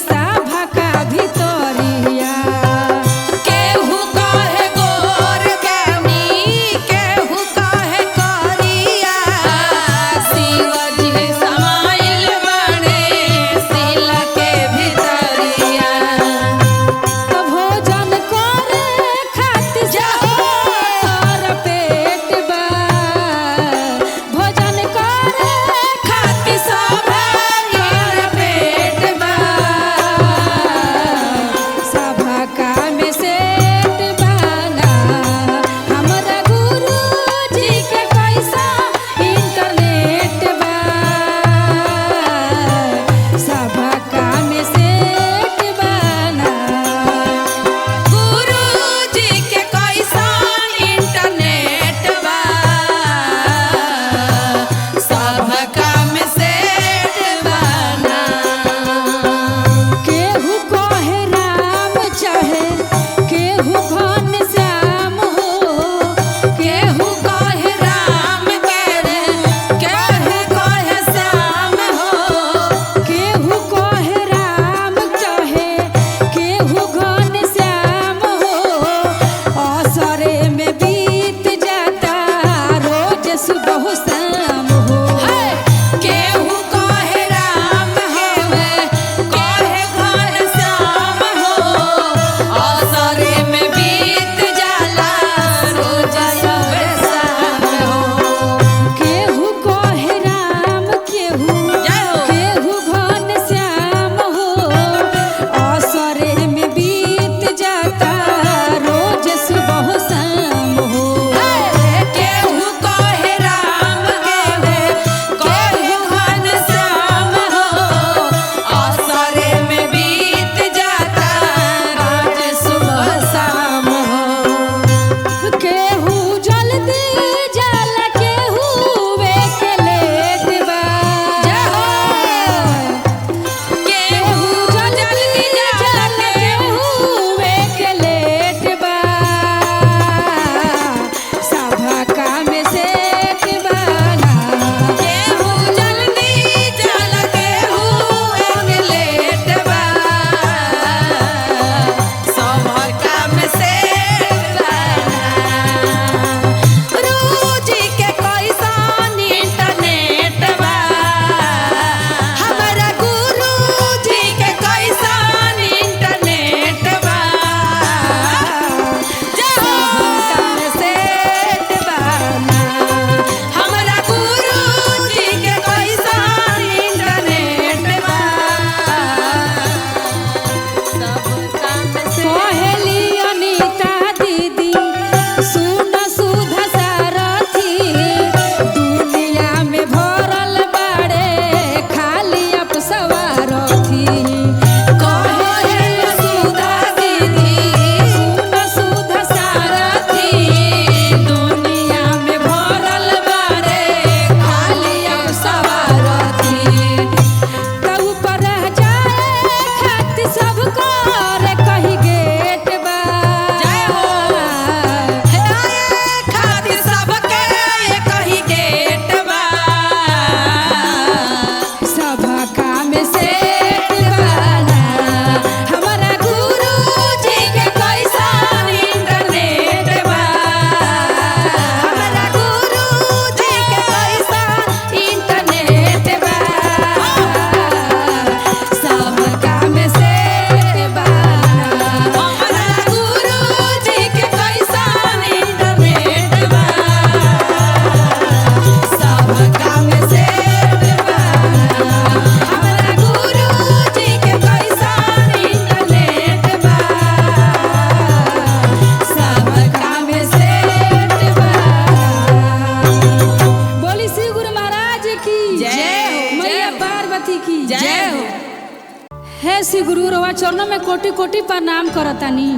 हे श्री गुरु रवा चरणों में कोटि कोटि प्रणाम करतानी।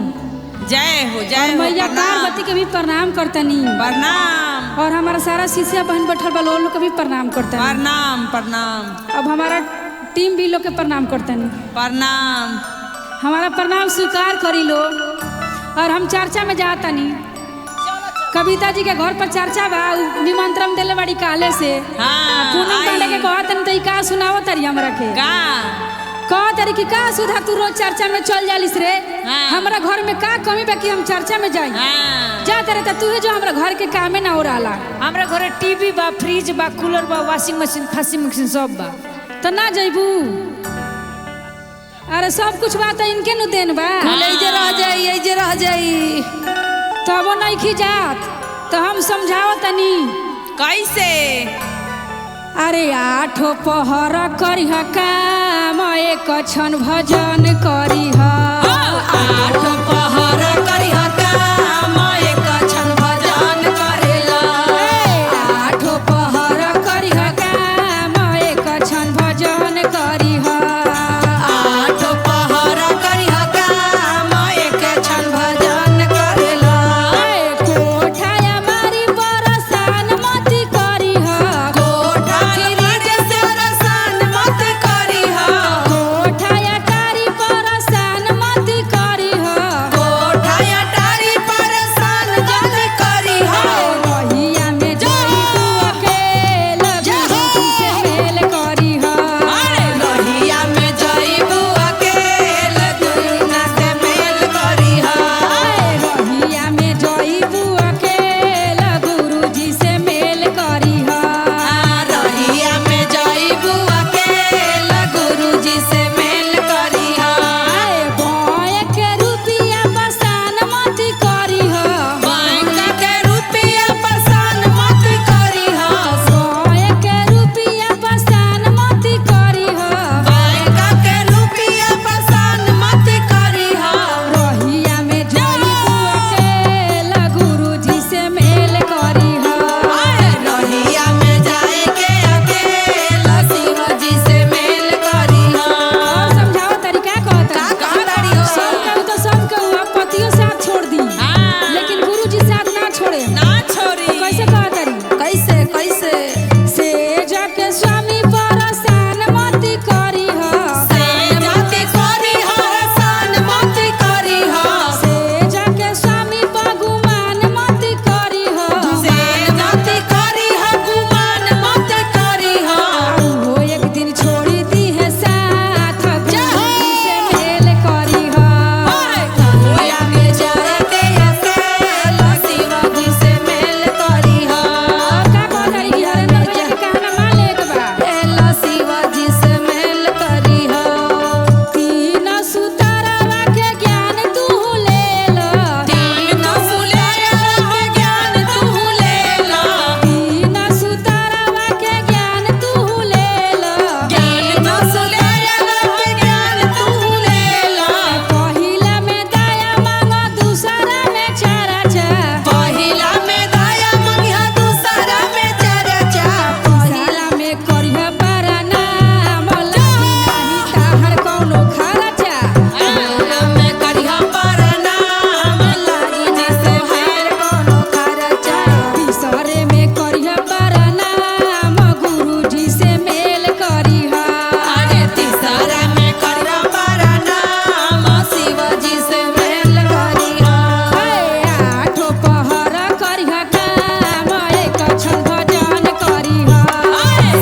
जय हो और जय हो। मैया पार्वती के भी प्रणाम करतानी। प्रणाम और हमारा सारा शिष्या बहन बैठल बा लोग के भी प्रणाम करतानी। प्रणाम प्रणाम अब हमारा टीम भी लोग के प्रणाम करतानी। प्रणाम। हमारा प्रणाम स्वीकार करी लो। और हम चर्चा में जातानी। कविता जी के घर पर चर्चा बा, निमंत्रण देले बड़ी काले से। हाँ, पूनम पांडे के कहतन त का सुनावो तरी हमरा के का कह तरी की का सुधा तू रोज चर्चा में चल जालिस रे। हाँ। हमरा घर में का कमी बा कि हम चर्चा में जाई। हाँ। जा तेरे त तू जो हमरा घर के कामे ना हो रहा। हमरा घरे टीवी बा, फ्रिज बा, कूलर बा, वॉशिंग मशीन, फाशिंग मशीन सब बा। तो ना जइबू। अरे सब कुछ बात इनके नु देन बा। एजे रह जाई, एजे रह जाई। तबो नहीं खी जात तो हम समझाओ तनी। कैसे? अरे आठो पहर करिह काम एक क्षण भजन करिह। आठ पहर करिह काम एक क्षण भजन करेला। आठो पहर करिह काम एक क्षण भजन करिह। आठ पहर करिह काम एक क्षण भजन करेला। कोठाया मारी परसान मति करिह। कोठा फिरिज से रसान मत करिह। कोठाया टारी परसान मति करिह। कोठा अटारी परेशान जन करिह। रहिया में जइबू अकेल गुरु से मेल करिह। रहिया में जइबू अकेल गुरु से मेल करिह। रहिया में जइबू अकेल गुरुजी से मेल करिह। रहिया में जइबू अकेल गुरुजी से मेल करिह। बोए के रुपिया पसान मति करिह। बैंक के रुपया परेशान मत करिह। बोए के रुपिया पसान मति करिह। बैंक के रुपया परेशान मत करिह। रहिया में जइबू अकेल गुरुजी से मेल करिह। रहिया में जाए के अकेल शिवजी से मेल करिह। और समझाओ तरीका कहता का कहतारी हो? सब कहू तो सब कहू अब पतियों साथ छोड़ दी। हाँ। लेकिन गुरुजी साथ ना छोड़े। ना छोड़ी। कैसे कहतारी? कैसे कैसे से जाके स्वामी परसान मति करिह। मत करिह सान मत करिह। से जाके स्वामी बगुमान मति करिह। मत करिह गुमान मत करिह। वो एक दिन छोड़ी दी है साथ गुरुजी से मेल करिह। रहिया में जाए के अकेल शिवजी से मेल करिह। का कहतारी कि हरेंद्र भैया के कहना मान ले के बा। एला शिवजी से मेल करिह। तीन सुतरवा के ज्ञान तू लेल। तीन सुलेला के ज्ञान तू लेला। तीन सुतरवा के ज्ञान तू लेल। ज्ञान सुलेला के ज्ञान तू लेला। पहिला में दया मांगो दूसरा में चर्चा। पहिला में दया मंगिहा दूसरा में चर्चा। पहिला में करिह प्रणाम लगी नाही ताहर कौनो खर्चा। पहिला में करिहा प्रणाम लागी ना सोहार कोनो खर्चा। तीसरे में करिह प्रणाम गुरुजी से मेल करिह। अरे तीसरा में करिहा प्रणाम शिवजी से मेल करिहा। आठो पहर करिह काम एक क्षण भजन करिह। आठो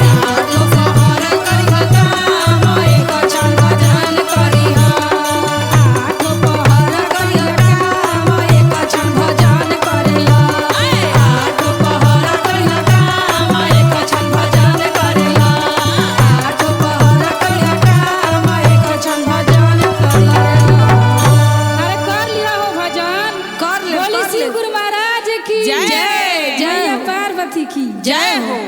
पहर करिहा काम एक क्षण भजन करिहा। आठो पहर करिह काम एक क्षण भजन करिह। आठो पहर करिहा काम एक क्षण भजन करिहा। आठो पहर करिह काम एक क्षण भजन करिह। अरे कर लिया हो भजन। कर ले, बोली कर ले। शिव गुरु महाराज की जय। जय पार्वती की जय हो।